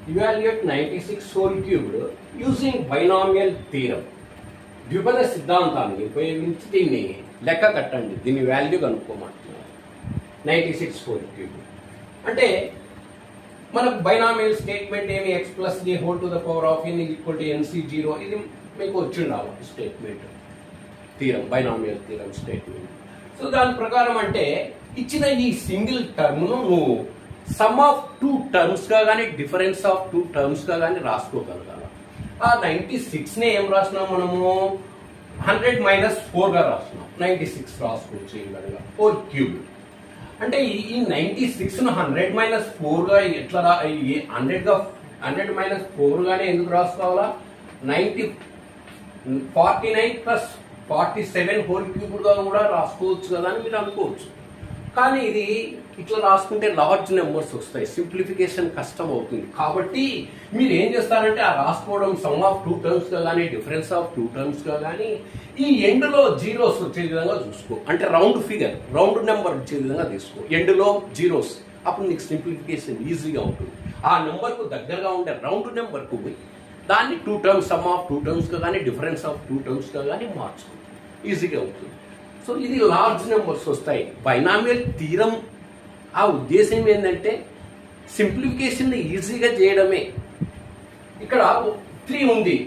evaluate 96 whole cubed using binomial theorem. ద్విపద సిద్ధాంతాన్ని ఉపయోగించి దీన్ని లెక్క కట్టండి, దీని వాల్యూ కనుక్కోమంటున్నారు. 96 హోల్ క్యూబ్ అంటే మనకు బైనామియల్ స్టేట్మెంట్ ఏమి X plus the whole to the power of N equal to NC zero, ఇది మీకు వచ్చిండాలి statement theorem, binomial theorem statement. So దాని ప్రకారం అంటే ఇచ్చిన ఈ సింగిల్ టర్మ్ను నువ్వు సమ్ ఆఫ్ టూ టర్మ్స్గా కానీ డిఫరెన్స్ ఆఫ్ టూ టర్మ్స్గా కానీ రాసుకోగలగాలి. ఆ 96ని ఏం రాసినాం మనము 100-4గా రాసినాం. 96 రాసుకోవచ్చు ఈ విధంగా 4 క్యూబ్. అంటే ఈ 96ను 100-4గా ఎట్లా 100-4గానే ఎందుకు రాసుకోవాలా? 49+47 హోల్ క్యూబ్గా కూడా రాసుకోవచ్చు కదా అని మీరు అనుకోవచ్చు. కానీ ఇది ఇట్లా రాసుకుంటే లార్జ్ నెంబర్స్ వస్తాయి, సింప్లిఫికేషన్ కష్టం అవుతుంది. కాబట్టి మీరు ఏం చేస్తారంటే ఆ రాసుకోవడం సమ్ ఆఫ్ టూ టర్మ్స్గా కానీ డిఫరెన్స్ ఆఫ్ టూ టర్మ్స్గా కానీ ఈ ఎండ్లో జీరోస్ వచ్చే విధంగా చూసుకో. అంటే రౌండ్ ఫిగర్, రౌండ్ నెంబర్ వచ్చే విధంగా తీసుకో, ఎండ్లో జీరోస్. అప్పుడు నీకు సింప్లిఫికేషన్ ఈజీగా ఉంటుంది. ఆ నెంబర్కు దగ్గరగా ఉండే రౌండ్ నెంబర్కు పోయి దాన్ని two terms, sum of two టర్మ్స్గా కానీ డిఫరెన్స్ ఆఫ్ టూ టర్మ్స్గా కానీ మార్చుకో, ఈజీగా అవుతుంది. సో ఇది లార్జ్ నెంబర్స్ వస్తాయి. బైనామియల్ థీరం ఆ ఉద్దేశం ఏంటంటే సింప్లిఫికేషన్ ఈజీగా చేయడమే. ఇక్కడ 3 ఉంది,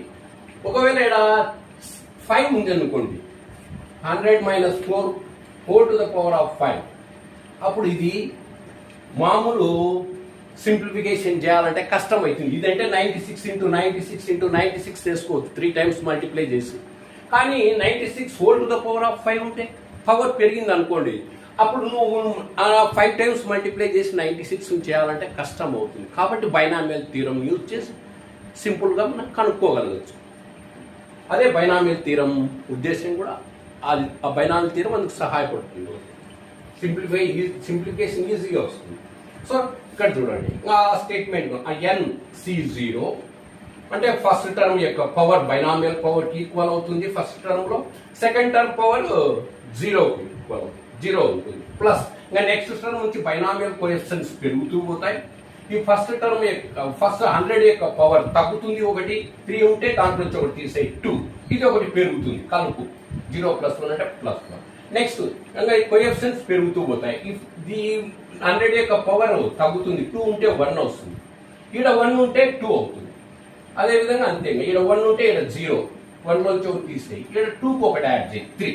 ఒకవేళ ఇక్కడ 5 ఉంది అనుకోండి, 100-4 whole to the power of 5. అప్పుడు ఇది మామూలు సింప్లిఫికేషన్ చేయాలంటే కష్టం అవుతుంది. ఇదంటే 96 చేసుకోవచ్చు 3 టైమ్స్ మల్టిప్లై చేసి. కానీ 96 whole to the power of 5 ఉంటే పవర్ పెరిగింది అనుకోండి, అప్పుడు నువ్వు 5 టైమ్స్ మల్టిప్లై చేసి 96 చేయాలంటే కష్టం అవుతుంది. కాబట్టి బైనామియల్ థీరం యూజ్ చేసి సింపుల్గా మనం కనుక్కోగలగచ్చు. అదే బైనామియల్ థీరం ఉద్దేశం కూడా. అది ఆ బైనామియల్ థీరం అందుకు సహాయపడుతుంది, సింప్లిఫికేషన్ ఈజీగా వస్తుంది. సో ఇక్కడ చూడండి ఆ స్టేట్మెంట్ NC0 అంటే ఫస్ట్ టర్మ్ యొక్క పవర్ బైనామియల్ పవర్ కి ఈక్వల్ అవుతుంది ఫస్ట్ టర్మ్ లో. సెకండ్ టర్మ్ పవర్ 0 ఉంటుంది ప్లస్. ఇంకా నెక్స్ట్ టర్మ్ నుంచి బైనామియల్ కోఎఫిషియెంట్స్ పెరుగుతూ పోతాయి. ఈ ఫస్ట్ టర్మ్ ఫస్ట్ 100 యొక్క పవర్ తగ్గుతుంది, ఒకటి 3 ఉంటే దాంట్లో నుంచి ఒకటి తీసేయి 2, ఇది ఒకటి పెరుగుతుంది కలుపు 0+1 అంటే +1. నెక్స్ట్ ఇంకా కోఎఫిషియెంట్స్ పెరుగుతూ పోతాయి. ఈ 100 యొక్క పవర్ తగ్గుతుంది, 2 ఉంటే 1 వస్తుంది, ఈడ 1 ఉంటే 2 అవుతుంది. అదేవిధంగా అంతే, ఈడ 1 ఉంటే ఈడ 0, 1 నుంచి ఒకటి తీసేయి, ఈడ 2కి ఒకటి యాడ్ చేయి 3.